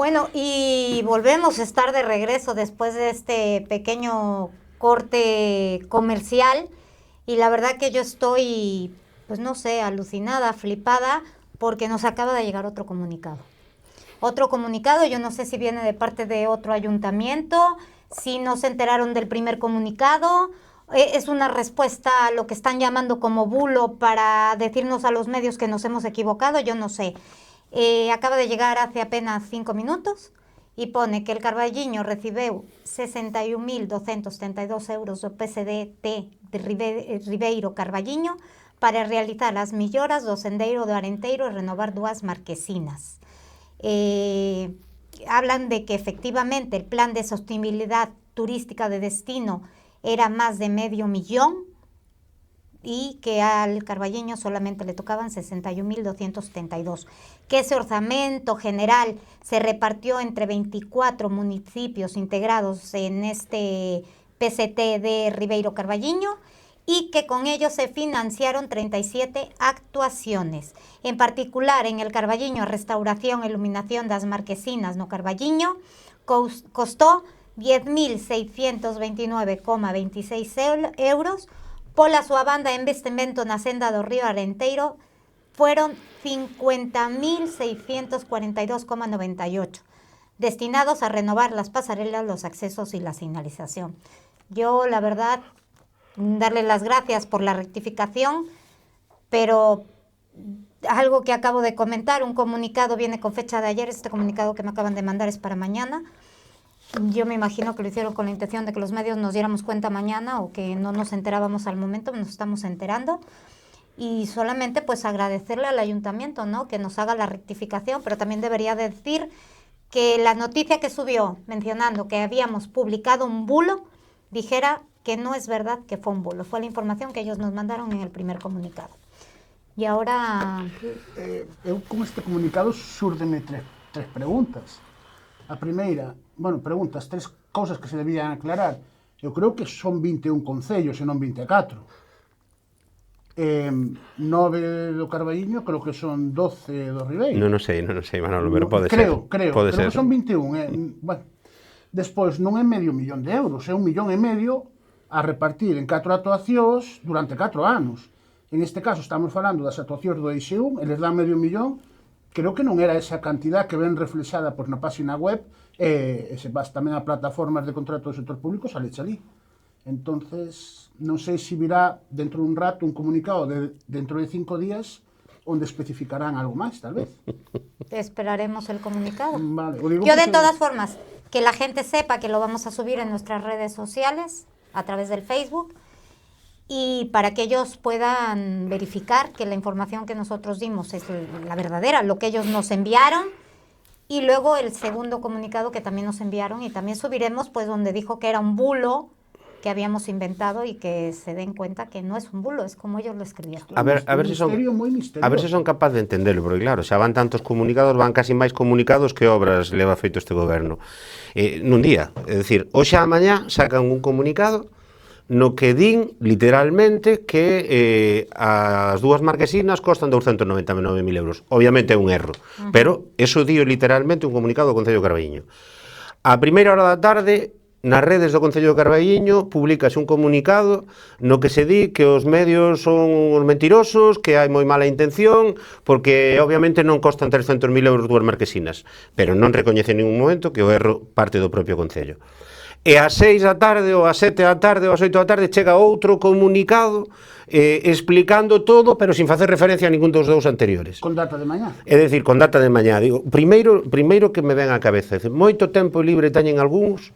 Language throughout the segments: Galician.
Bueno, y volvemos a estar de regreso después de este pequeño corte comercial. Y la verdad que yo estoy, pues no sé, alucinada, flipada, porque nos acaba de llegar otro comunicado. Otro comunicado, yo no sé si viene de parte de otro ayuntamiento, si no se enteraron del primer comunicado. Es una respuesta a lo que están llamando como bulo para decirnos a los medios que nos hemos equivocado, yo no sé. Acaba de llegar hace apenas 5 minutos y pone que el Carballiño recibiu 61.232 euros do PSDT de Ribeiro Carballiño para realizar as melloras do sendeiro do Arenteiro e renovar 2 marquesinas. Hablan de que efectivamente el plan de sostenibilidad turística de destino era más de $500,000 y que al Carballiño solamente le tocaban 61.272, que ese orzamento general se repartió entre 24 municipios integrados en este PST de Ribeiro Carballiño y que con ello se financiaron 37 actuaciones. En particular, en el Carballiño, a restauración e iluminación das marquesinas no Carballiño costó 10.629,26 euros. Pola súa banda, investimento na senda do río Arenteiro fueron 50.642,98, destinados a renovar las pasarelas, los accesos y la señalización. Yo, la verdad, darle las gracias por la rectificación, pero algo que acabo de comentar, un comunicado viene con fecha de ayer, este comunicado que me acaban de mandar es para mañana. Yo me imagino que lo hicieron con la intención de que los medios nos diéramos cuenta mañana o que no nos enterábamos al momento, nos estamos enterando. Y solamente pues agradecerle al ayuntamiento, ¿no?, que nos haga la rectificación, pero también debería decir que la noticia que subió mencionando que habíamos publicado un bulo, dijera que no es verdad que fue un bulo, fue la información que ellos nos mandaron en el primer comunicado. Y ahora... con este comunicado súrdeme tres preguntas. A primeira, preguntas, 3 cousas que se debían aclarar. Eu creo que son 21 concellos e non 24. 9 do Carballiño, creo que son 12 do Ribeiro. Non sei, Manolo, pero pode ser. Creo ser. Que son 21. Despois, non é $500,000 de euros, é $1,5 millón a repartir en 4 actuacións durante 4 anos. En este caso, estamos falando das actuacións do EIX1, eles dan $500,000. Creo que non era esa cantidad que ven reflexada na página web e se vas tamén a plataformas de contrato do sector público, sale ali. Entonces, non sei se virá dentro dun rato un comunicado dentro de 5 días onde especificarán algo máis, tal vez. Esperaremos el comunicado. Vale, yo de todas formas, que la gente sepa que lo vamos a subir en nuestras redes sociales, a través del Facebook, y para que ellos puedan verificar que la información que nosotros dimos es la verdadera, lo que ellos nos enviaron, y luego el segundo comunicado que también nos enviaron, y también subiremos pues donde dijo que era un bulo que habíamos inventado y que se den cuenta que no es un bulo, es como ellos lo escribieron. A ver se son capaz de entenderlo, porque claro, xa van tantos comunicados, van casi máis comunicados que obras leva feito este goberno. Nun día, é dicir, hoxe a mañá sacan un comunicado no que din, literalmente, que as 2 marquesinas costan 299.000 euros. Obviamente é un erro, pero eso dio literalmente un comunicado do Concello de Carballiño. A primeira hora da tarde, nas redes do Concello de Carballiño, publicase un comunicado no que se di que os medios son os mentirosos, que hai moi mala intención, porque obviamente non costan 300.000 euros 2 marquesinas, pero non recoñece en ningún momento que o erro parte do propio Concello. E ás 6 da tarde, ou ás 7 da tarde, ou ás 8 da tarde, chega outro comunicado explicando todo, pero sin facer referencia a ningún dos 2 anteriores. Con data de mañá. É dicir, con data de mañá. Digo, primeiro que me ven á cabeza, moito tempo libre teñen algúns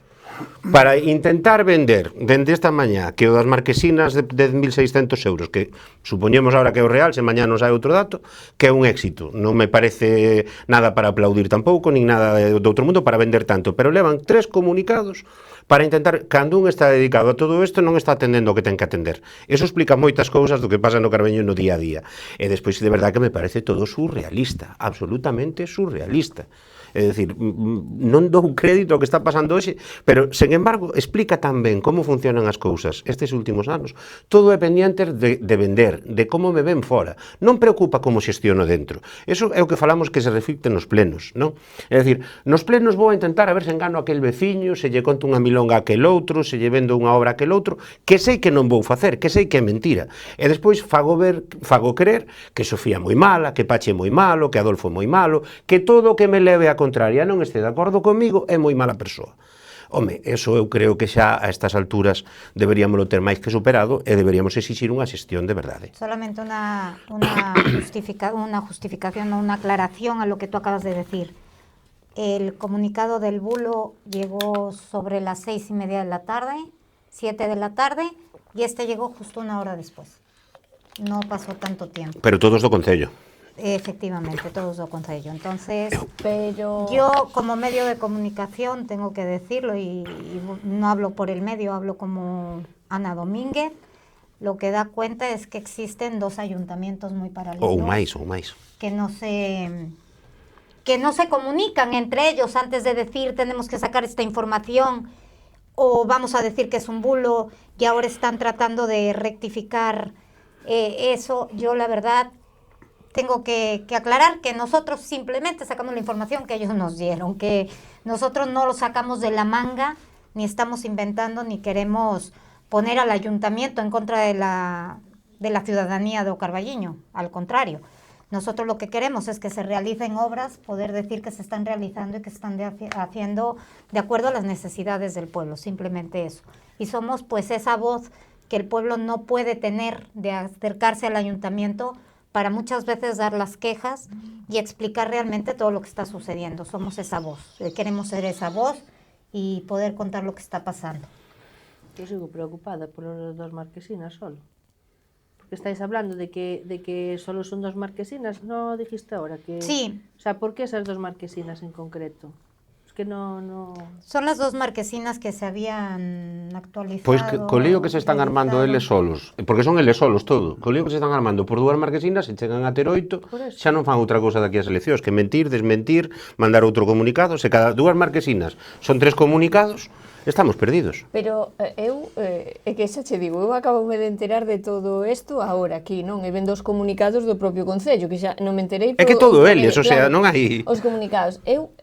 para intentar vender dende esta mañá que o das marquesinas de 10.600 euros, que supoñemos ahora que é o real, se mañá non sai outro dato, que é un éxito. Non me parece nada para aplaudir tampouco, nin nada de outro mundo para vender tanto, pero levan 3 comunicados para intentar, cando un está dedicado a todo isto, non está atendendo o que ten que atender. Eso explica moitas cousas do que pasa no Carballiño no día a día. E despois, de verdade, que me parece todo surrealista, absolutamente surrealista. É dicir, non dou crédito ao que está pasando hoxe, pero, sen embargo, explica tan ben como funcionan as cousas estes últimos anos. Todo é pendiente de vender, de como me ven fora. Non preocupa como xestiono dentro. Eso é o que falamos que se reflicte nos plenos, non? É dicir, nos plenos vou a intentar a ver se engano aquel veciño, se lle conto unha milonga a aquel outro, se lle vendo unha obra a aquel outro, que sei que non vou facer, que sei que é mentira. E despois fago crer que Sofía é moi mala, que Pachi é moi malo, que Adolfo é moi malo, que todo o que me leve a contraria non este de acordo comigo é moi mala persoa. Home, eso eu creo que xa a estas alturas deberíamoslo ter máis que superado e deberíamos exixir unha xestión de verdade. Solamente una justificación o una aclaración a lo que tú acabas de decir. El comunicado del bulo llegó sobre las 6:30 de la tarde, 7 de la tarde, y este llegó justo una hora después. No pasó tanto tiempo. Pero todos do Concello. Efectivamente, todos do Concello. Entonces, pero yo como medio de comunicación tengo que decirlo, y no hablo por el medio, hablo como Ana Domínguez, lo que da cuenta es que existen dos ayuntamientos muy paralelos. Ou máis. Que no se comunican entre ellos antes de decir tenemos que sacar esta información o vamos a decir que es un bulo, y ahora están tratando de rectificar eso. Yo la verdad tengo que aclarar que nosotros simplemente sacamos la información que ellos nos dieron, que nosotros no lo sacamos de la manga, ni estamos inventando, ni queremos poner al ayuntamiento en contra de la ciudadanía de Carballiño. Al contrario, nosotros lo que queremos es que se realicen obras, poder decir que se están realizando y que se están haciendo de acuerdo a las necesidades del pueblo, simplemente eso. Y somos pues esa voz que el pueblo no puede tener de acercarse al ayuntamiento para muchas veces dar las quejas y explicar realmente todo lo que está sucediendo. Somos esa voz, queremos ser esa voz y poder contar lo que está pasando. Yo sigo preocupada por los dos marquesinas solo. Porque estáis hablando de que solo son dos marquesinas, ¿no dijiste ahora? Que, sí. O sea, ¿por qué esas dos marquesinas en concreto? Que no... Son las dos marquesinas que se habían actualizado. Pois co lío que se están armando eles solos, porque son eles solos todo, co lío que se están armando por dúas marquesinas, se chegan a ter 8, xa non fan outra cousa daqui as eleccións, que mentir, desmentir, mandar outro comunicado. Se cada dúas marquesinas son 3 comunicados, estamos perdidos. Pero eu, é que xa che digo, eu acaboume de enterar de todo isto agora aquí, non? E ven dos comunicados do propio Concello, que xa non me enterei... É que todo eles, o sea, non hai... Os comunicados. Eu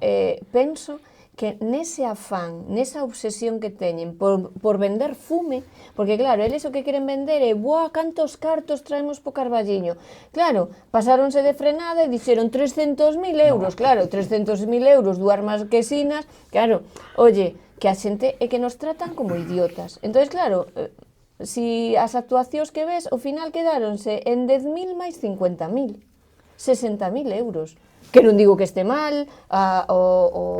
penso que nese afán, nesa obsesión que teñen por vender fume, porque claro, eles o que queren vender é boa, cantos cartos traemos po Carballiño. Claro, pasáronse de frenada e dixeron 300.000 euros, claro, 300.000 euros, dúas marquesinas, claro, oye, que a xente é que nos tratan como idiotas. Entonces, claro, si as actuacións que ves, ao final quedáronse en 10.000 máis 50.000, 60.000 euros. Que non digo que este mal,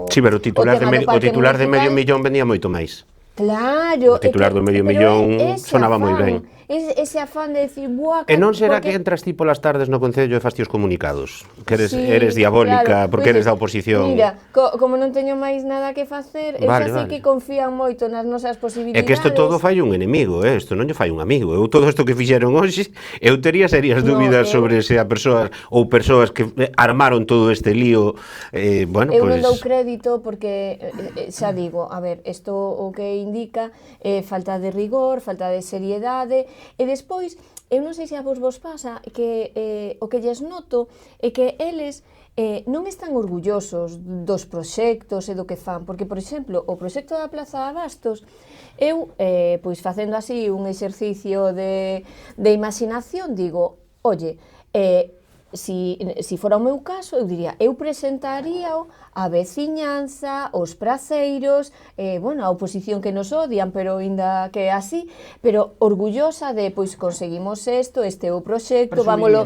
sí, pero o titular de medio millón vendía moito máis. Claro, o titular do medio millón sonaba moi ben. Ese afán de decir, buah... E non será que entras ti polas tardes no Concello e fas ti os comunicados? Que eres diabólica, porque eres da oposición. Mira, como non teño máis nada que facer, eu xa sei que confían moito nas nosas posibilidades. É que isto todo fai un enemigo, isto non lle fai un amigo. Eu todo isto que fixeron hoxe, eu tería serias dúbidas sobre se a persoas ou persoas que armaron todo este lío, bueno, eu non dou crédito porque, xa digo, a ver, isto o que indica falta de rigor, falta de seriedade. E despois, eu non sei se a vos pasa que o que lles noto é que eles non están orgullosos dos proxectos e do que fan, porque, por exemplo, o proxecto da Plaza de Abastos, eu, pois facendo así un exercicio de imaginación, digo, oye, si fora o meu caso, eu diría, eu presentaríao a veciñanza, os praceiros, bueno, a oposición que nos odian, pero ainda que é así, pero orgullosa de, pois, conseguimos isto, este é o proxecto, vámolo...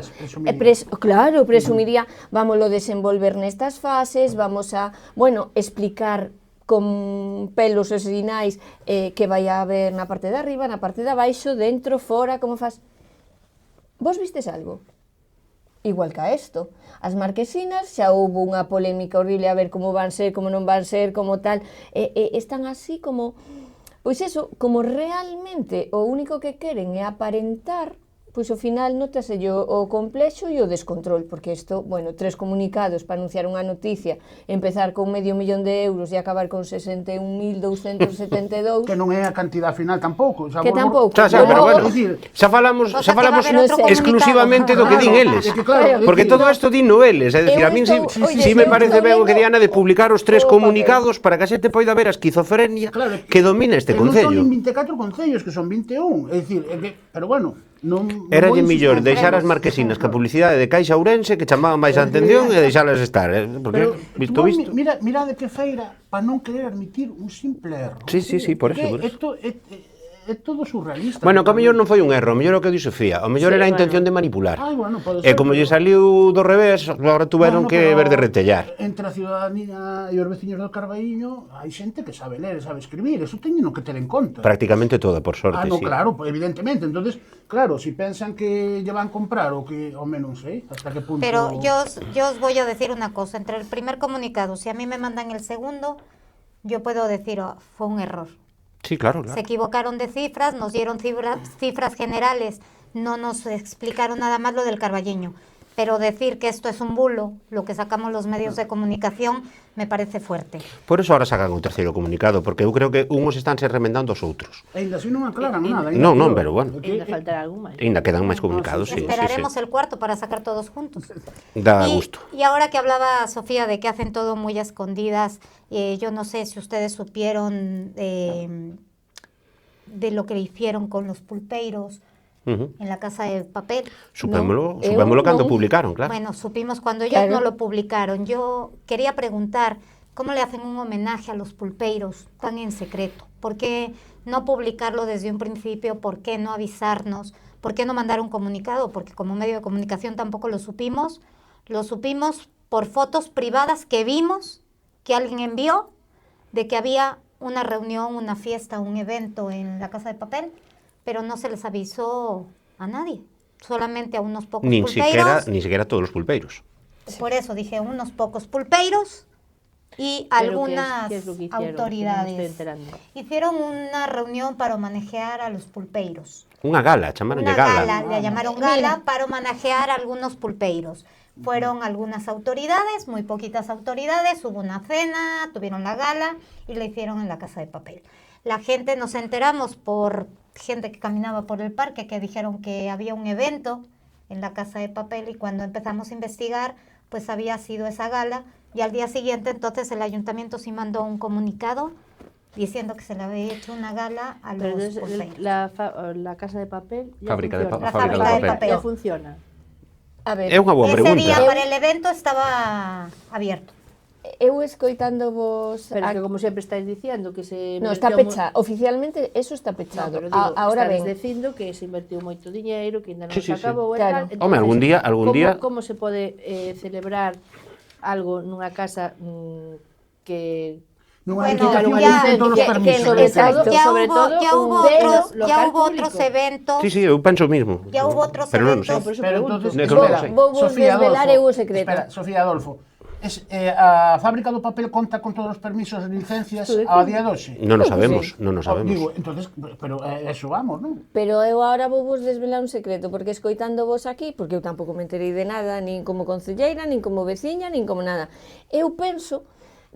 Claro, presumiría, vámolo desenvolver nestas fases, vamos a, bueno, explicar con pelos e sinais que vai a haber na parte de arriba, na parte de abaixo, dentro, fora, como faz... Vos vistes algo? Igual que a isto. As marquesinas, xa houve unha polémica horrible a ver como van ser, como non van ser, como tal, están así como, pois eso, como realmente o único que queren é aparentar, pois ao final notase o complexo e o descontrol, porque isto, bueno, 3 comunicados para anunciar unha noticia, empezar con medio millón de euros e acabar con 61.272. Que non é a cantidad final tampouco. Que tampouco. Pero bueno, xa falamos exclusivamente do que din eles. Porque todo isto dino eles, é dicir, a min si me parece ben o que Diana de publicar os 3 comunicados para que a xente poida ver a esquizofrenia que domina este concello. Non son 24 concellos, que son 21, é dicir, pero bueno, Eralle millor deixar as marquesinas que a publicidade de Caixa Ourense que chamaban máis a atención e deixalas estar, porque visto. Mira de que feira para non querer admitir un simple erro. Sí, por eso. É todo surrealista. Bueno, que a mellor non foi un erro, a mellor o que di Sofía, a mellor era a intención de manipular. Pode E ser. como lle saliu do revés, agora tuveron que ver de retellar. Entre a ciudadanía e os veciños do Carballiño hai xente que sabe ler e sabe escribir, eso teñen que ter en conta. Prácticamente toda, por sorte, no, sí. Claro, evidentemente. Entonces, claro, si pensan que lle van comprar o que, o menos sei, hasta que punto... Pero yo os voy a decir una cosa, entre el primer comunicado, si a mí me mandan el segundo, yo puedo decir, fue un error. Sí, claro. Se equivocaron de cifras, nos dieron cifras generales, no nos explicaron nada más lo del Carballeño. Pero decir que esto es un bulo, lo que sacamos los medios de comunicación, me parece fuerte. Por eso ahora sacan un terceiro comunicado, porque eu creo que unhos estánse remendando os outros. Ainda así non aclaran nada. Non, pero bueno. Ainda faltará algún máis. Ainda quedan máis comunicados, sí. Esperaremos el cuarto para sacar todos juntos. Da gusto. Y ahora que hablaba Sofía de que hacen todo muy a escondidas, yo no sé si ustedes supieron de lo que hicieron con los pulpeiros en la Casa de Papel. Supémoslo cando publicaron, claro. Bueno, supimos cuando ellos no lo publicaron. Yo quería preguntar, ¿cómo le hacen un homenaje a los pulpeiros tan en secreto? ¿Por qué no publicarlo desde un principio? ¿Por qué no avisarnos? ¿Por qué no mandar un comunicado? Porque como medio de comunicación tampoco lo supimos. Lo supimos por fotos privadas que vimos, que alguien envió, de que había una reunión, una fiesta, un evento en la Casa de Papel, pero no se les avisó a nadie, solamente a unos pocos pulpeiros. Ni siquiera a todos los pulpeiros. Por eso dije unos pocos pulpeiros y algunas autoridades. Hicieron una reunión para homenajear a los pulpeiros. Unha gala, chamaronlle gala. Le llamaron gala para homenajear a algunos pulpeiros. Fueron algunas autoridades, muy poquitas autoridades, hubo una cena, tuvieron la gala y la hicieron en la Casa de Papel. La gente, nos enteramos por gente que caminaba por el parque, que dijeron que había un evento en la Casa de Papel, y cuando empezamos a investigar, pues había sido esa gala, y al día siguiente entonces el ayuntamiento sí mandó un comunicado diciendo que se le había hecho una gala a los pulpeiros. La Casa de Papel Fábrica de papel ya funciona. A ver, é unha boa pregunta. Ese día para el evento estaba abierto. Eu escoitando vos... Pero que como sempre estáis diciendo que se... No, está pechado. Oficialmente eso está pechado. No, pero digo, ahora estáis ven. dicindo que se invertiu moito diñeiro, que ainda non Sí. se acabou e Claro. tal. Entonces, Home, algún día... Como se pode celebrar algo nunha casa que... Non Bueno, hai que ya- ter todos os que- permisos. sobre sobre todo ya hubo un otros, local ya hubo público. otros eventos. Sí, eu penso o mismo. Ya hubo otros pero non eventos. sei. Por eso Pero pregunto. entonces, No, espera, sei. Vou Sofía desvelar Adolfo, eu o secreto. Espera, Sofía Adolfo, a fábrica do papel conta con todos os permisos e licencias ao día de hoxe? Non o sabemos, non o sabemos. Digo, entonces, pero eso vamos, non? Pero eu agora vou vos desvelar un secreto, porque escoitando vos aquí, porque eu tampouco me enterei de nada, nin como concelleira, nin como veciña, nin como nada. Eu penso,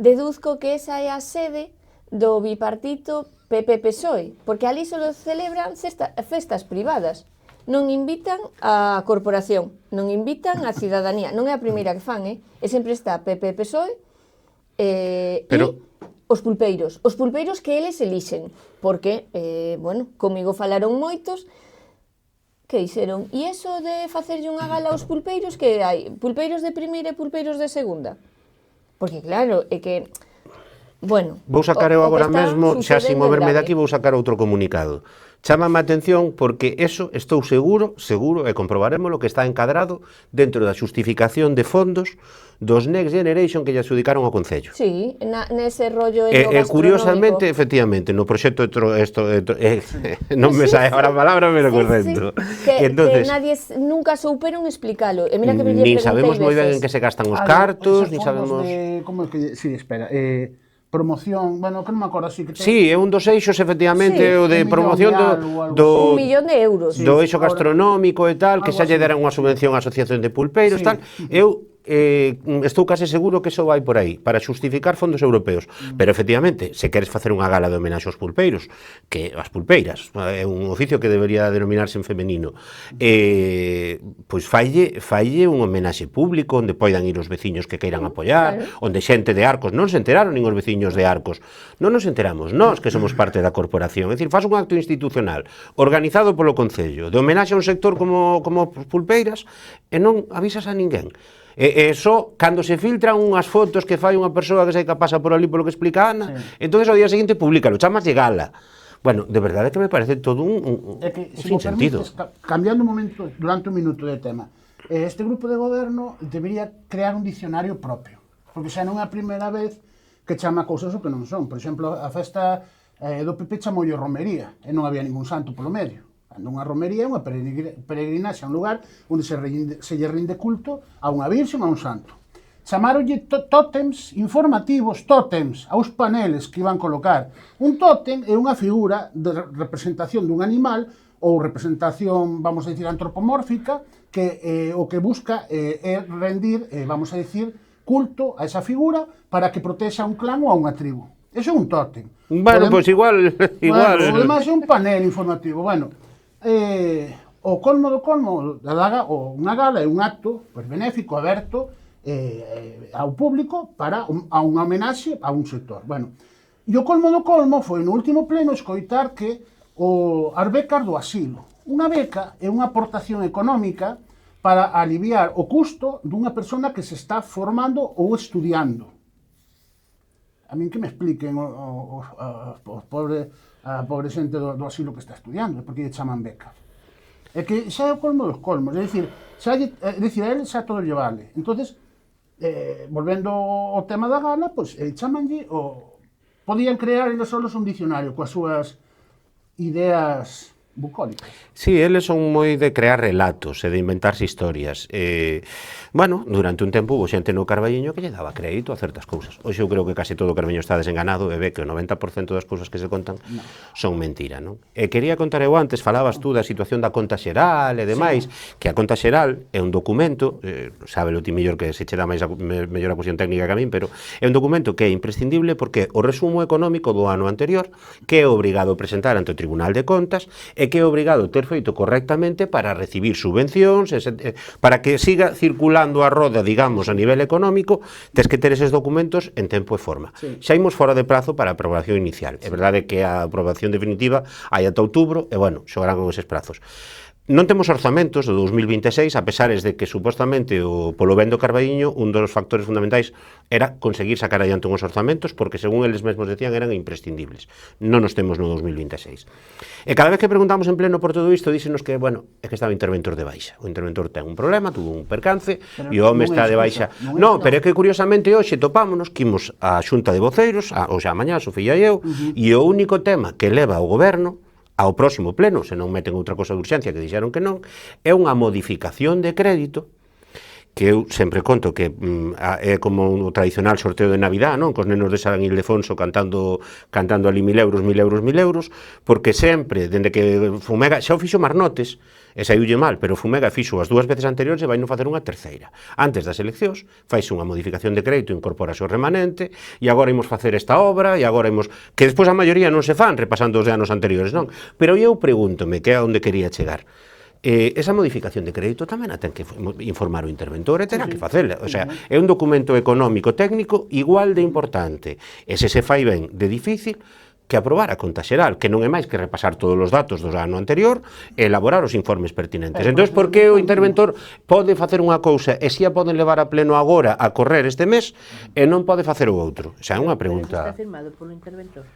deduzco que esa é a sede do bipartito PP-PSOE, porque ali só celebran festas privadas. Non invitan a corporación, non invitan a cidadanía. Non é a primeira que fan, e sempre está PP-PSOE Pero- e os pulpeiros que eles elixen, porque, bueno, comigo falaron moitos que dixeron, e iso de facerlle unha gala aos pulpeiros, que hai pulpeiros de primeira e pulpeiros de segunda? Porque claro, é que, bueno, Vou sacar eu o que agora está mesmo, xa sin sucedendo é moverme grave. daqui, vou sacar outro comunicado. Chámame a atención porque eso estou seguro, e comprobaremos lo que está encadrado dentro da xustificación de fondos dos Next Generation que lle adxudicaron ao Concello. Sí, nese rollo Curiosamente, efectivamente, no proxecto non me sae agora a palabra, pero correcto. Que nadie nunca souperon explicalo. E mira que me lle Nin preguntei sabemos moi ben en veces. que se gastan os cartos, nin Esos fondos sabemos... Como é que... Sí, espera. promoción, bueno, que non me acordo así que ten... Sí, é un dos eixos, efectivamente, Sí, o de un millón promoción de algo, algo do 1 millón de euros. do eixo gastronómico e tal, que Algo xa lle así. deran unha subvención á Asociación de Pulpeiros, Sí. tal. Eu estou case seguro que iso vai por aí, para xustificar fondos europeos. Pero, efectivamente, se queres facer unha gala de homenaxe aos pulpeiros, que as pulpeiras, é un oficio que debería denominarse en femenino, pois falle un homenaxe público, onde poidan ir os veciños que queiran apoiar, onde xente de Arcos, non se enteraron nin os veciños de Arcos, non nos enteramos nós, que somos parte da corporación. É dicir, faz un acto institucional, organizado polo Concello, de homenaxe a un sector como pulpeiras, e non avisas a ninguén. E só cando se filtran unhas fotos que fai unha persoa que sei que pasa por ali polo que explica Ana, entonces ao día seguinte publícalo, chamas de gala. Bueno, de verdade que me parece todo un se me sinsentido. permites, cambiando un momento, durante un minuto de tema, este grupo de goberno debería crear un dicionario propio, porque xa non é a primeira vez que chama cousas o que non son. Por exemplo, a festa do PP chamoulle romería, e non había ningún santo polo medio. Unha romería é unha peregrinaxe a un lugar onde se lle rinde culto a unha virxe ou a un santo. Chamaronlle tótems informativos, tótems, aos paneles que iban colocar. Un tótem é unha figura de representación dun animal ou representación, vamos a dicir, antropomórfica, que o que busca é rendir, vamos a dicir, culto a esa figura para que protexa a un clan ou a unha tribu. Eso é un tótem. Bueno, pois igual. Bueno, o demais é un panel informativo. Bueno, o colmo do colmo da daga, ou unha gala é un acto pues, benéfico, aberto ao público para a unha homenaxe a un sector. Bueno, e o colmo do colmo foi no último pleno escoitar que as becas do asilo. Unha beca é unha aportación económica para aliviar o custo dunha persona que se está formando ou estudiando. A min que me expliquen a pobre xente do asilo que está estudiando, porque lle chaman beca. É que xa é o colmo dos colmos, é dicir, a él xa todo lle vale. Entonces, volvendo ao tema da gala, pois chamanlle podían crear eles solos un dicionario coas súas ideas bucólicas. Sí, eles son moi de crear relatos e de inventarse historias. Bueno, durante un tempo hubo xente no Carballiño que lle daba crédito a certas cousas. Hoxe eu creo que case todo o Carballiño está desenganado e ve que o 90% das cousas que se contan son mentira, non? E quería contar eu antes, falabas tú da situación da conta xeral e demais, que a conta xeral é un documento, sábelo ti mellor que se che dá máis mellor a cuestión técnica que a min, pero é un documento que é imprescindible porque o resumo económico do ano anterior que é obrigado a presentar ante o Tribunal de Contas e que é obrigado a ter feito correctamente para recibir subvencións, para que siga circulando a roda, digamos, a nivel económico, tes que ter eses documentos en tempo e forma. Xa imos fora de prazo para a aprobación inicial. É verdade que a aprobación definitiva hai ata outubro, e, bueno, xogarán con eses prazos. Non temos orzamentos do 2026, a pesares de que, supostamente, polo ben do Carballiño, un dos factores fundamentais era conseguir sacar adiante uns orzamentos, porque, según eles mesmos decían, eran imprescindibles. Non os temos no 2026. E cada vez que preguntamos en pleno por todo isto, dísenos que, bueno, é que estaba o interventor de baixa. O interventor ten un problema, tuvo un percance, e o home está de baixa. Non, pero é que, curiosamente, hoxe topámonos que imos á xunta de voceiros, hoxe a mañá, Sofía e eu, e o único tema que leva ao goberno ao próximo pleno, se non meten outra cosa de urxencia que dixeron que non, é unha modificación de crédito, que eu sempre conto que é como o tradicional sorteo de Navidad, non? Cos nenos de San Ildefonso cantando ali 1.000 euros, porque sempre, dende que Fumega, xa o fixo Marnotes, e saiulle mal, pero Fumega fixo as 2 veces anteriores e vai non facer unha terceira. Antes das eleccións, faise unha modificación de crédito, incorporase o remanente, e agora imos facer esta obra, e agora imos... Que despois a maioría non se fan repasando os de anos anteriores, non? Pero eu pregúntome, que é onde quería chegar, esa modificación de crédito tamén a ten que informar o interventor e terá que facela. O sea, é un documento económico técnico igual de importante. E se fai ben de difícil que aprobar a conta xeral, que non é máis que repasar todos os datos do ano anterior e elaborar os informes pertinentes. Entón, por que o interventor pode facer unha cousa e si a poden levar a pleno agora a correr este mes e non pode facer o outro? Xa é unha pregunta. Está firmado polo interventor.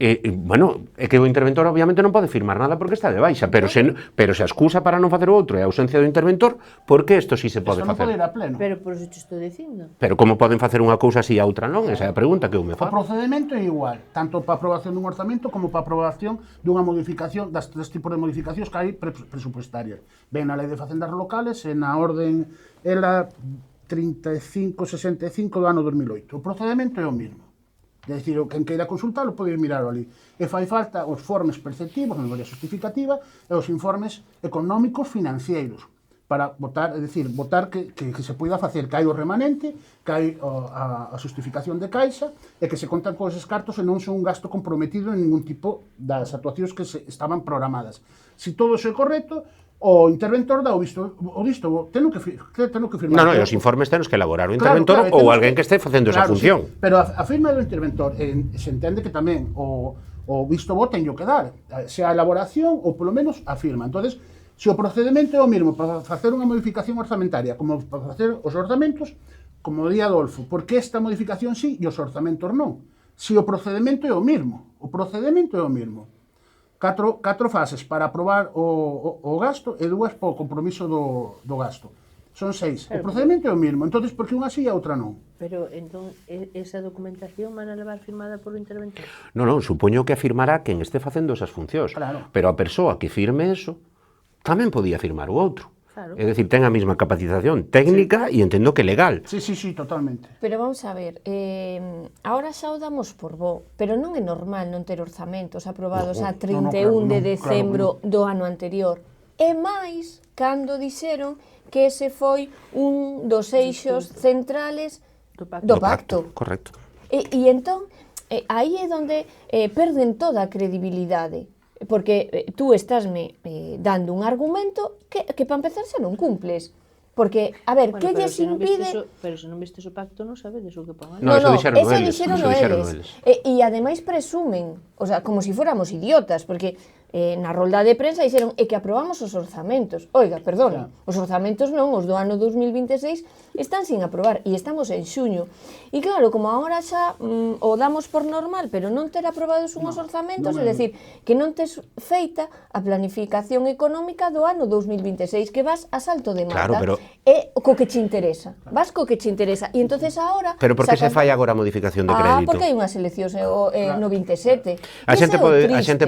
Bueno, é que o interventor obviamente non pode firmar nada porque está de baixa, pero se a excusa para non facer o outro é a ausencia do interventor, por que isto si se pode facer? Isto non pode ir a pleno. Pero por eso te estou dicindo. Pero como poden facer unha cousa así e a outra non? Esa é a pregunta que eu me O fago. procedimento é igual, tanto para a aprobación dun orzamento como para a aprobación dunha modificación das tipos de modificacións que hai presupuestarias. Ben na Lei de Facendas Locales e na orden ela 3565 do ano 2008. O procedimento é o mesmo. É dicir, quen queira consultalo pode ir miralo ali. E fai falta os informes perceptivos, a memoria justificativa, e os informes económicos financeiros, para votar, é dicir, votar que se poida facer que hai o remanente, que hai a justificación de caixa, e que se contan con eses cartos e non son un gasto comprometido en ningún tipo das actuacións que estaban programadas. Si todo iso é correcto, o interventor dá o visto, teno que firmar. Non, os informes tenos que elaborar o interventor ou alguén que este facendo esa función. Sí, pero a firma do interventor se entende que tamén o visto bo teño que dar, sea a elaboración ou polo menos a firma. Entonces, se o procedimento é o mesmo para facer unha modificación orzamentaria como para facer os orzamentos, como di Adolfo, por que esta modificación sí e os orzamentos non? Se o procedimento é o mesmo, Catro fases para aprobar o gasto e 2 para o compromiso do gasto. Son 6. O procedimento é o mesmo, entonces por que unha sí e a outra non? Pero, entón, esa documentación van a levar firmada por o interventor? Non, supoño que afirmará quen este facendo esas funcións. Claro. Pero a persoa que firme eso tamén podía firmar o outro. Claro. É dicir, ten a mesma capacitación técnica e entendo que legal. Sí, totalmente. Pero vamos a ver, ahora xa o damos por bo, pero non é normal non ter orzamentos aprobados a 31 de decembro do ano anterior. E máis, cando dixeron que ese foi un dos eixos centrales do pacto. Correcto. E entón, aí é onde perden toda a credibilidade. Porque tú estásme dando un argumento que para empezar xa non cumples. Porque, a ver, que lles impide... Pero se non vistes o pacto non sabedes o que pon ali. No, eso dixeron eles. E ademais presumen, o sea, como si fóramos idiotas, porque na rolda de prensa dixeron que aprobamos os orzamentos. Oiga, perdona, os orzamentos non, os do ano 2026 están sin aprobar e estamos en xuño. E claro, como agora xa o damos por normal, pero non ter aprobados unhos orzamentos, é dicir, que non tes feita a planificación económica do ano 2026, que vas a salto de mata. Claro, pero... É co que che interesa. Vas co que che interesa. E entonces agora... Pero por que se fai agora a modificación de crédito? Porque hai unhas eleccións no 27. A xente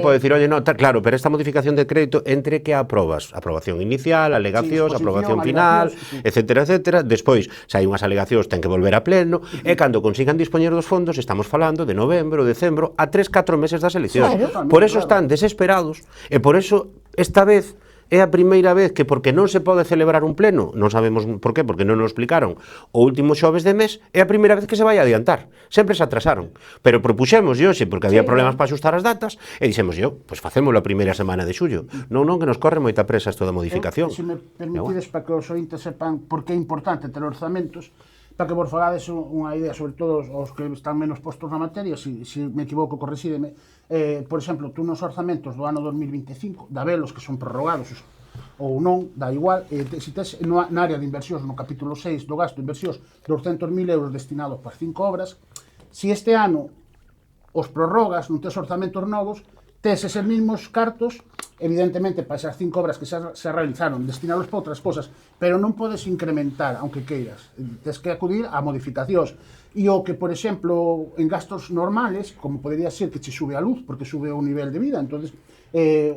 pode dicir, oye, no, claro, pero esta modificación de crédito entre que aprobas, aprobación inicial, alegacións, aprobación final, etcétera, etcétera, despois, se hai unhas alegacións, ten que volver a pleno, e cando consigan dispoñer dos fondos, estamos falando de novembro, decembro, a 3-4 meses das eleccións. Por eso están desesperados, e por eso, esta vez, é a primeira vez que, porque non se pode celebrar un pleno, non sabemos por qué, porque non nos explicaron, o último xoves de mes, é a primeira vez que se vai adiantar. Sempre se atrasaron. Pero propuxemos hoxe, porque había problemas para axustar as datas, e dixemos pois facémolo a primeira semana de xullo. Non, que nos corre moita presa isto da modificación. Se me permitides, para que os ointes sepan por que é importante ter orzamentos, para que vos falades unha idea, sobre todo os que están menos postos na materia, se me equivoco, corresídeme. Por exemplo, tú nos orzamentos do ano 2025, dabelos que son prorrogados ou non, dá igual, se tes na área de inversións, no capítulo 6 do gasto de inversións, 200.000 euros destinados para 5 obras, se este ano os prorrogas, non tes orzamentos novos, tes eses mesmos cartos, evidentemente, para esas 5 obras que se realizaron, destinados para outras cosas, pero non podes incrementar, aunque queiras. Tes que acudir a modificacións. E o que, por exemplo, en gastos normales, como podería ser que che sube a luz, porque sube o nivel de vida, entonces,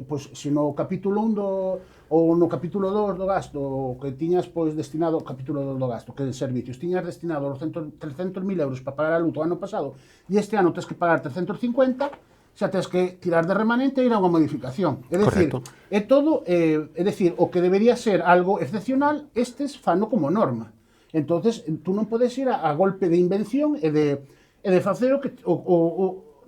pois, se no capítulo 1 ou no capítulo 2 do gasto que tiñas destinado, capítulo 2 do gasto, que de servicios, tiñas destinado 300.000 euros para pagar a luz o ano pasado, e este ano tens que pagar 350, xa tens que tirar de remanente e ir a unha modificación. É dicir, é todo, é dicir, o que debería ser algo excepcional, estes fano como norma. Entonces, tú non podes ir a golpe de invención e de facer o que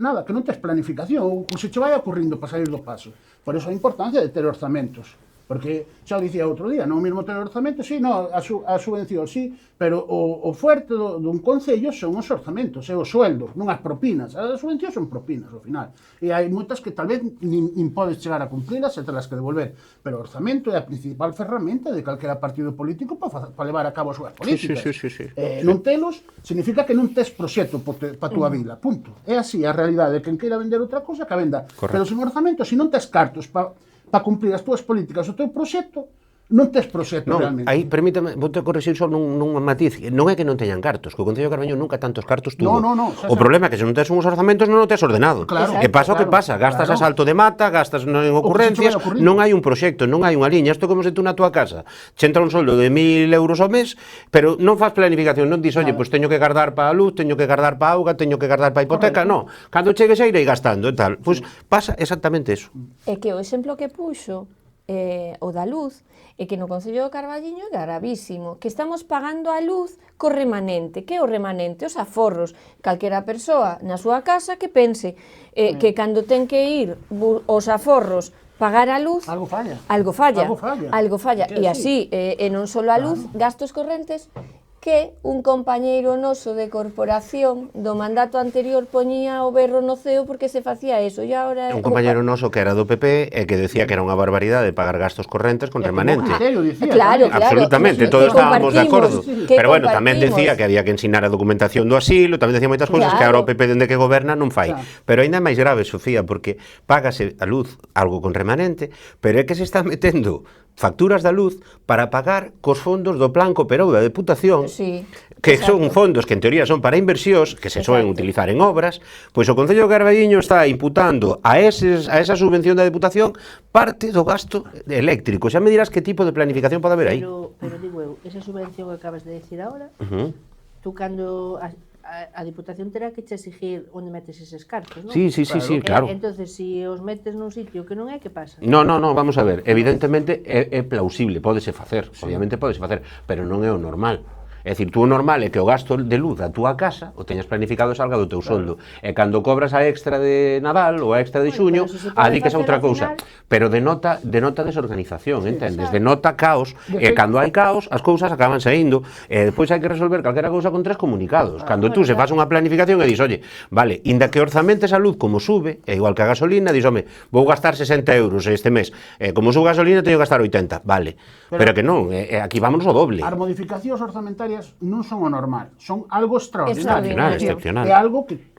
nada, que non tes planificación, ou se che vai ocurrindo para sair do paso. Por iso a importancia de ter orzamentos. Porque, xa o dicía outro día, non mesmo ter orzamentos, sí, no, a subvención, sí, pero o fuerte dun concello son os orzamentos, o sueldo, non as propinas. As subvencións son propinas, ao final. E hai moitas que tal vez nin podes chegar a cumprilas e telas que devolver. Pero o orzamento é a principal ferramenta de calquera partido político para levar a cabo as súas políticas. Sí. Non telos significa que non tes proxecto para a túa vila, punto. É así a realidade. Quen queira vender outra cosa, que venda. Pero sen orzamento, se non tes cartos para cumprir as túas políticas, o teu proxecto, non tes proxecto realmente. Aí, permítame, vou te corrixir só nun matiz. Non é que non teñan cartos, que o Concello de Carballo nunca tantos cartos tuvo. No, o problema é que se non tes uns orzamentos non o tes ordenado. Claro. E pasa o que pasa, gastas a salto de mata, gastas en ocurrencias, non hai un proxecto, non hai unha liña. Isto é como se tú na tua casa che entra un soldo de 1.000 euros ao mes, pero non faz planificación, non dis, oye, pois teño que guardar para a luz, teño que guardar para a auga, teño que guardar para a hipoteca, non. Cando chegues a irei gastando e tal. Pois pasa exactamente eso. É que o exemplo que puxo o da luz é que no Concello de Carballiño é gravísimo, que estamos pagando a luz co remanente. Que é o remanente? Os aforros. Calquera persoa na súa casa que pense que cando ten que ir os aforros pagar a luz, Algo falla. Algo falla. E así, e non só a luz, gastos correntes, que un compañeiro noso de corporación do mandato anterior poñía o berro no ceo porque se facía eso, e agora... Un compañeiro noso que era do PP e que decía que era unha barbaridade pagar gastos correntes con remanente. Claro, absolutamente, todos estábamos de acordo. Pero bueno, tamén decía que había que ensinar a documentación do asilo, tamén decía moitas cousas que agora o PP dende que goberna non fai. Pero ainda é máis grave, Sofía, porque págase a luz algo con remanente, pero é que se está metendo facturas da luz para pagar cos fondos do Plan Cooperou da Deputación, que son fondos que en teoría son para inversións, que se soen utilizar en obras, pois o Concello de Carballiño está imputando a esa subvención da Deputación parte do gasto eléctrico. Xa me dirás que tipo de planificación pode haber aí. Pero digo eu, esa subvención que acabas de decir agora, tú cando... a Diputación terá que che exigir onde metes eses cartos, non? Sí, claro. Entonces, se os metes nun sitio que non é, que pasa? No, vamos a ver, evidentemente é plausible, pódese facer, obviamente pódese facer, pero non é o normal. É dicir, tú o normal é que o gasto de luz da túa casa o teñas planificado e salga do teu soldo. E cando cobras a extra de Nadal ou a extra de xuño, adiques a outra cousa. Pero denota desorganización, entendes? Denota caos, e cando hai caos, as cousas acaban saindo, e depois hai que resolver calquera cousa con 3 comunicados. Cando tú se faz unha planificación e dis, oye, vale, inda que orzamentes a luz como sube, é igual que a gasolina, dis, home, vou gastar 60 euros este mes, como sube a gasolina teño que gastar 80, vale. Pero que non, aquí vámonos o doble. As modificacións orzamentarias non son o normal, son algo extraordinario. Excepcional. É algo que,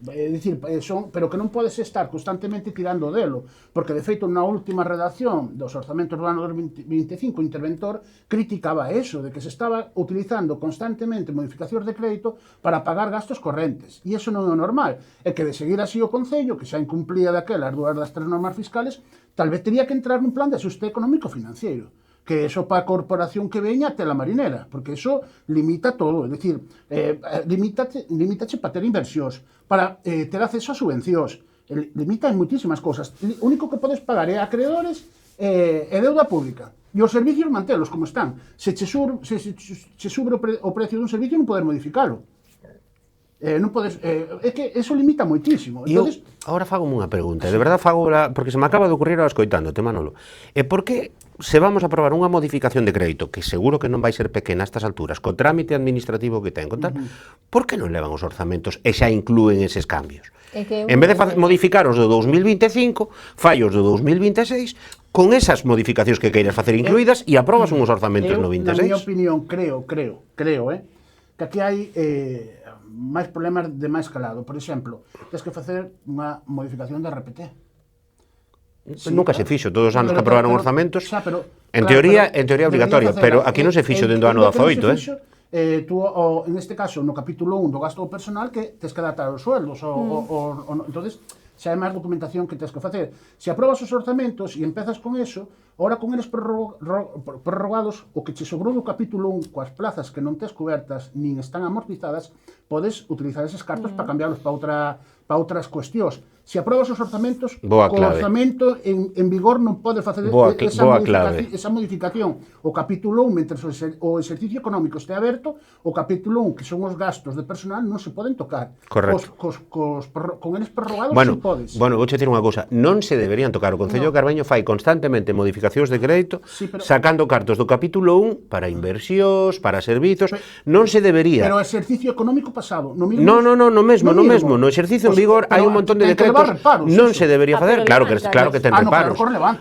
pero que non podes estar constantemente tirando delo, porque de feito na última redacción dos orzamentos do ano 2025 o interventor criticaba eso, de que se estaba utilizando constantemente modificacións de crédito para pagar gastos correntes, e iso non é o normal, é que de seguir así o Concello, que xa incumplía daquelas 2 das 3 normas fiscales, tal vez teria que entrar nun plan de ajuste económico-financiero, que eso para a corporación que veña até la marinera, porque eso limita todo, é dicir, limítache para ter inversións, para ter acceso a subvencións, limita en moitísimas cousas. O único que podes pagar é acreedores e deuda pública, e os servicios mantelos como están. Se che sube o precio dun servicio non podes modificalo. Non podes, é que eso limita moitísimo. Entonces, agora fagome unha pregunta, de verdad fago, porque se me acaba de ocurrir ahora escoitándote, Manolo. E por que se vamos a aprobar unha modificación de crédito, que seguro que non vai ser pequena a estas alturas, co trámite administrativo que ten, por que non levan os orzamentos e xa inclúen eses cambios? En vez de modificar os do 2025, fai os do 2026, con esas modificacións que queiras facer incluídas e aprobas uns orzamentos no 26. Na miña opinión, creo, que aquí hai máis problemas de máis calado. Por exemplo, tens que facer unha modificación da RPT. Nunca se fixo, todos os anos que aprobaron orzamentos, en teoría obligatoria, pero aquí non se fixo dentro do ano 18, tú, en este caso, no capítulo 1 do gasto personal, que tens que adaptar os sueldos, entonces xa é máis documentación que tens que facer. Se aprobas os orzamentos e empezas con eso, ora con eles prorrogados, o que che sobrou do capítulo 1 coas plazas que non tes cobertas nin están amortizadas, podes utilizar eses cartos para cambiarlos para outras cuestións. Se aprobas os orzamentos, co orzamento en vigor non podes facer esa modificación. O capítulo 1, mentre o exercicio económico este aberto, o capítulo 1, que son os gastos de personal, non se poden tocar. Correcto. Con eles prorrogados, bueno, si podes. Bueno, vou dicir unha cousa, non se deberían tocar. O Concello de Carballo fai constantemente modificacións de crédito, sacando cartos do capítulo 1 para inversións, para servizos, non se debería. Pero o exercicio económico pasado, no mesmo. No exercicio en vigor hai un montón de decretos. Non se debería facer, claro que ten reparos.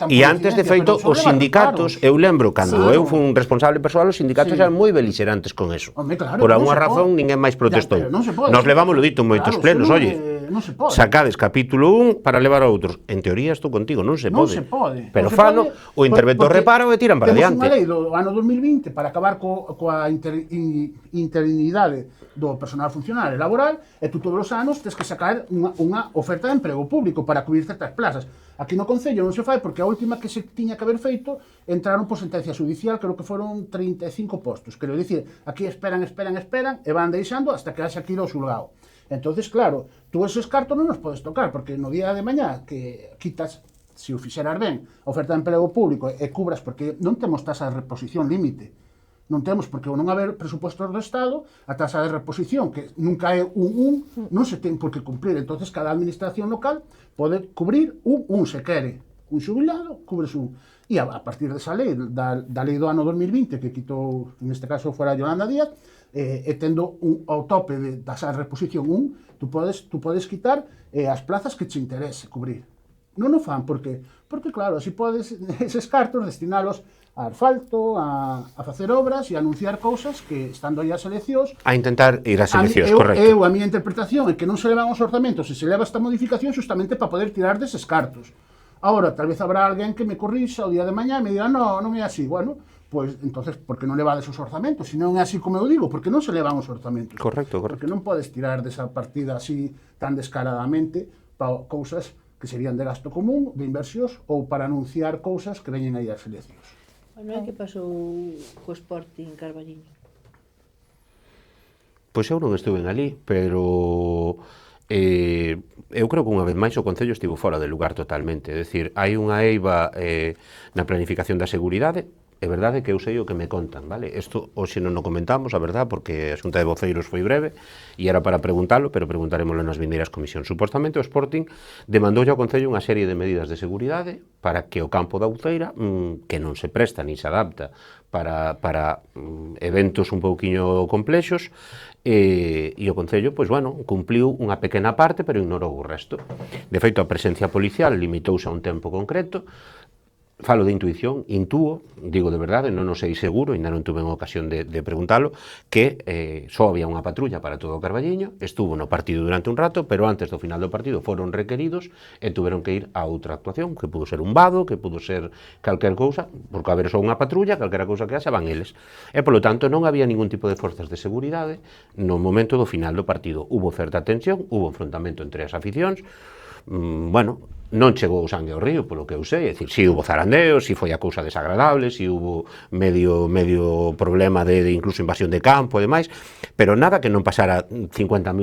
E antes, de feito, os sindicatos, eu lembro, cando eu fui un responsable persoal, os sindicatos eran moi beligerantes con eso. Por alguna razón, ninguén máis protestou. Nos levamos o dito en moitos plenos, oye, sacades capítulo 1 para levar a outros. En teoría estou contigo, non se pode. Non se pode. Pero fano, o interventor repara e tiran para adiante. adiante. Temos unha lei do ano 2020 para acabar coa interinidade do personal funcional e laboral, e tú todos os anos tens que sacar unha oferta de emprego público para cubrir certas plazas. Aquí no Concello non se fai porque a última que se tiña que haber feito entraron por sentencia judicial, creo que foron 35 postos. Quero dicir, aquí esperan e van deixando hasta que haxa que ir ao xulgado. Entonces, claro, tú esos cartos non os podes tocar porque no día de mañá que quitas, se o fixeras ben, a oferta de emprego público e cubras, porque non temos tasa de reposición límite. Non temos, porque ao non haber presupostos do Estado, a tasa de reposición, que nunca é un, non se ten por que cumprir. Entonces, cada administración local pode cubrir un se quere. Un xubilado, cubres un. E a partir desa lei, da lei do ano 2020, que quitou, neste caso, fora Yolanda Díaz, e tendo ao tope de tasa de reposición 1, tú podes quitar as plazas que te interese cubrir. Non o fan, porque claro, así podes eses cartos destinalos a asfalto, a facer obras e a anunciar cousas que, estando aí as eleccións... A intentar ir ás eleccións, correcto. A miña interpretación é que non se levan os orzamentos e se leva esta modificación justamente para poder tirar deses cartos. Ahora, tal vez habrá alguén que me corrixa o día de mañá e me diga, non é así. Bueno, pois, entonces, por que non levades os orzamentos? Se non é así como eu digo, por que non se levan os orzamentos? Correcto. Porque non podes tirar desa partida así tan descaradamente para cousas que serían de gasto común, de inversións, ou para anunciar cousas que veñen aí as eleccións. Non é que pasou co Sporting Carballiño? Pois eu non estuve ali, pero eu creo que unha vez máis o Concello estivo fora de lugar totalmente. É dicir, hai unha eiva na planificación da seguridade. É verdade que eu sei o que me contan, vale? Isto hoxe non o comentamos, a verdade, porque a xunta de voceiros foi breve e era para preguntalo, pero preguntarémoslo nas vindeiras comisións. Supostamente o Sporting demandoulle ao Concello unha serie de medidas de seguridade para que o campo da Uceira, que non se presta ni se adapta para eventos un pouquiño complexos, e o Concello, pois, bueno, cumpliu unha pequena parte, pero ignorou o resto. De feito, a presencia policial limitouse a un tempo concreto. Falo de intuición, intúo, digo de verdade, non o sei seguro, ainda non tuve unha ocasión de preguntalo, que só había unha patrulla para todo o Carballiño, estuvo no partido durante un rato, pero antes do final do partido foron requeridos e tuveron que ir a outra actuación, que pudo ser un vado, que pudo ser calquer cousa, porque a ver só unha patrulla, calquera cousa que haxa, van eles. E, polo tanto, non había ningún tipo de forzas de seguridade no momento do final do partido. Hubo certa tensión, hubo enfrontamento entre as aficións, bueno, non chegou o sangue ao río, polo que eu sei, é dicir, si hubo zarandeos, si foi a cousa desagradable, si hubo medio problema de incluso invasión de campo e demais, pero nada que non pasara 50.000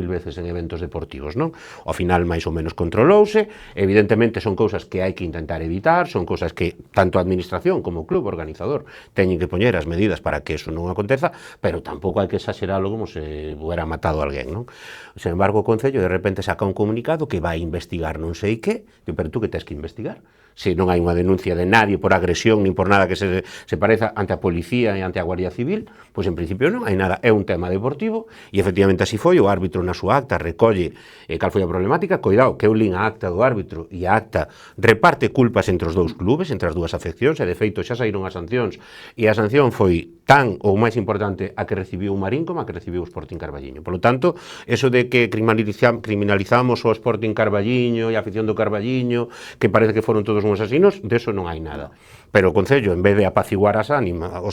veces en eventos deportivos, non? Ao final, máis ou menos controlouse, evidentemente son cousas que hai que intentar evitar, son cousas que tanto a administración como o club organizador teñen que poñer as medidas para que eso non aconteza, pero tampouco hai que exageralo como se hubiera matado a alguén, non? Sen embargo, o Concello de repente saca un comunicado que vai investigar non sei que, pero tú que tens que investigar. Se non hai unha denuncia de nadie por agresión nin por nada que se pareza ante a policía e ante a Guardia Civil, pois en principio non hai nada, é un tema deportivo e efectivamente así foi, o árbitro na súa acta recolle cal foi a problemática, coidado, que eu lín a acta do árbitro e a acta reparte culpas entre os dous clubes, entre as dúas afeccións, e de feito xa saíron as sancións e a sanción foi tan ou máis importante a que recibiu o Marín como a que recibiu o Sporting Carballiño. Por lo tanto, eso de que criminalizamos o Sporting Carballiño e a afición do Carballiño, que parece que foron todos uns asesinos, de eso non hai nada. Pero o Concello, en vez de apaciguar os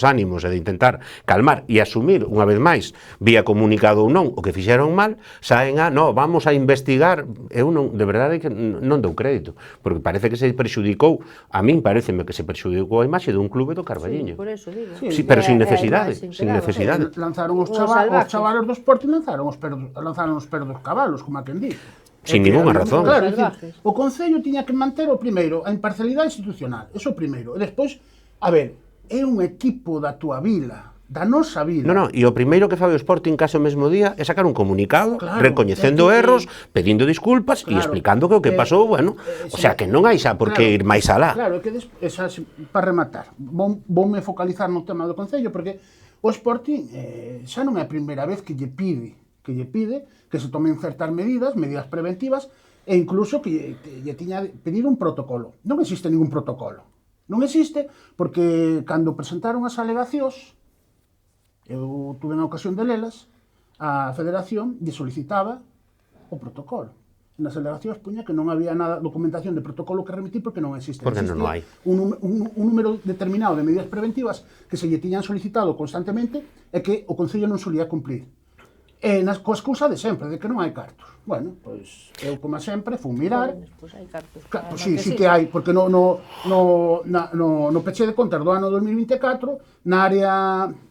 ánimos e de intentar calmar e asumir, unha vez máis, vía comunicado ou non, o que fixeron mal, saen vamos a investigar. Eu non, de verdade, que non dou crédito, porque parece que se perxudicou, a min pareceme que se perxudicou a imaxe dun clube do Carballiño. Sí, por eso digo. Sí, pero sin necesidade, sin necesidade. Lanzaron os chavalos do Sporting, lanzaron os perdos dos cabalos, como a quen di. Sin ninguna razón. Claro, decir, o Concello tiña que manter o primeiro, a imparcialidade institucional, eso primeiro. E despois, a ver, é un equipo da túa vila, da nosa vila. Non, e o primeiro que fai o Sporting case o mesmo día é sacar un comunicado, recoñecendo erros, pedindo disculpas e explicando que o que pasou, bueno, o sea, que non hai xa por que ir máis alá. Claro, que para rematar, voume focalizar no tema do Concello, porque o Sporting xa non é a primeira vez que lle pide que se tomen certas medidas preventivas, e incluso que lle tiña pedido un protocolo. Non existe ningún protocolo. Non existe porque cando presentaron as alegacións, eu tuve a ocasión de lelas, a Federación lle solicitaba o protocolo. nas alegacións puña que non había nada, documentación de protocolo que remitir porque non existe. Porque non hai. Un número determinado de medidas preventivas que se lle tiñan solicitado constantemente e que o Concello non solía cumplir. E coa excusa de sempre, de que non hai cartos. Bueno, pois eu, como sempre, fui mirar. Pois hai cartos. Sí que hai, porque no peche de contas do ano 2024, na área,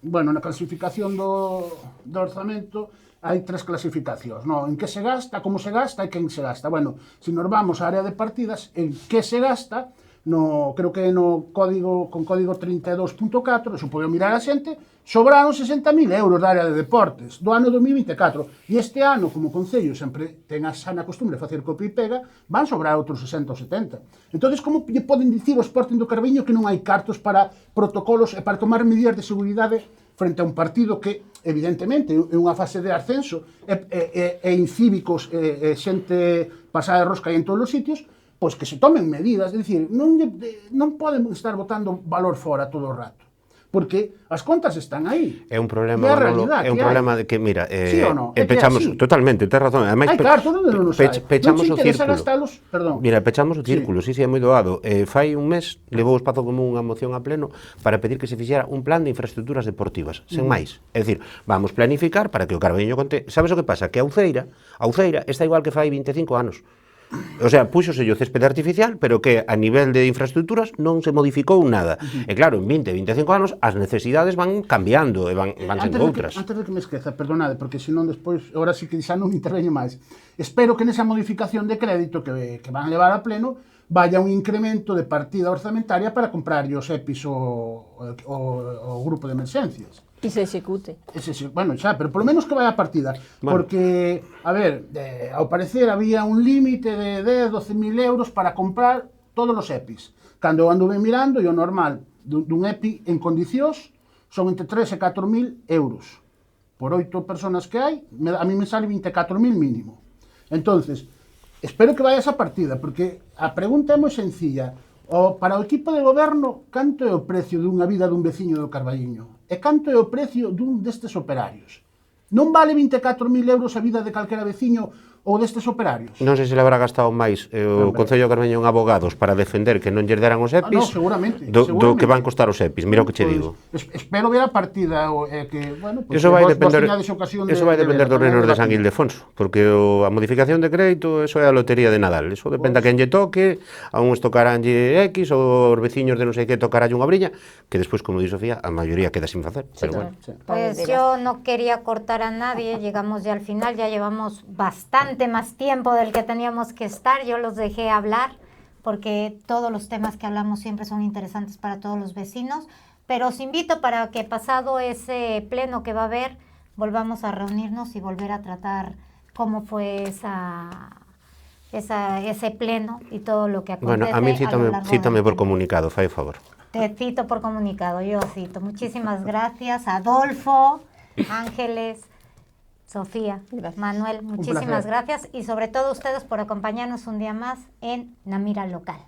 bueno, na clasificación do orzamento, hai 3 clasificacións, no, en que se gasta, como se gasta e quen se gasta. Bueno, se nos vamos á área de partidas, en que se gasta, creo que no código, con código 32.4, eso pode mirar a xente, sobraron 60.000 euros da área de deportes do ano 2024. E este ano, como o Concello sempre ten a sana costumbre de facer copia e pega, van sobrar outros 60 ou 70. Entón, como lle poden dicir o Sporting do Carballiño que non hai cartos para protocolos e para tomar medidas de seguridade frente a un partido que, evidentemente, é unha fase de ascenso, e incívicos, xente pasada de rosca en todos os sitios, pois que se tomen medidas, é dicir, non poden estar botando valor fora todo o rato, porque as contas están aí. É un problema, Manolo, é un problema de que, mira, sí ou non? pechamos, totalmente, tens razón. Ademais, hai cartos, onde non nos hai? Pechamos o círculo. Perdón. Mira, pechamos o círculo, sí, é moi doado. Fai un mes, levou o Espazo Común unha moción a pleno para pedir que se fixera un plan de infraestructuras deportivas, sen máis. É dicir, vamos planificar para que o Carballiño conte. Sabes o que pasa? Que a Uceira está igual que fai 25 anos. O sea, púxose o céspede artificial, pero que a nivel de infraestructuras non se modificou nada. E claro, en 20, 25 anos, as necesidades van cambiando e van sendo outras. Antes de que me esqueza, perdonade, porque senón despois, ahora sí que xa non interveño máis. Espero que nesa modificación de crédito que van levar a pleno, vaya un incremento de partida orzamentaria para comprar os EPIs o grupo de emerxencias. E se execute. Bueno, xa, pero polo menos que vai a partida. Bueno. Porque, a ver, ao parecer había un límite de 10-12.000 euros para comprar todos os EPIs. Cando anduve mirando, e o normal dun EPI en condicións son entre 3 e 4.000 euros. Por 8 personas que hai, a mí me sale 24.000 mínimo. Entonces, espero que vaya esa partida, porque a pregunta é moi sencilla. Para o equipo de goberno, canto é o precio dunha vida dun veciño do Carballiño? E canto é o precio dun destes operarios? Non vale 24.000 euros a vida de calquera veciño ou destes operarios? Non sei se le habrá gastado máis o Concello de Carballiño en abogados para defender que non lle deran os EPIs do que van costar os EPIs. Mira o que che digo. Espero ver a partida que, bueno, pues eso vai depender dos nenos de San Ildefonso, porque a modificación de crédito, eso é a lotería de Nadal. Eso depende a quen lle toque, a uns tocaránlle X, ou os veciños de non sei que tocaránlle unha briña, que despois, como di Sofía, a maioría queda sin facer. Sí, pero bueno. Pues yo no quería cortar a nadie, llegamos ya al final, ya llevamos bastante más tiempo del que teníamos que estar, yo los dejé hablar porque todos los temas que hablamos siempre son interesantes para todos los vecinos, pero os invito para que pasado ese pleno que va a haber, volvamos a reunirnos y volver a tratar cómo fue ese pleno y todo lo que acontece. Bueno, a mí cítame por comunicado, fai favor. Te cito por comunicado, yo cito. Muchísimas gracias, Adolfo, Ángeles, Sofía, gracias. Manuel, muchísimas gracias y sobre todo ustedes por acompañarnos un día más en Namira Local.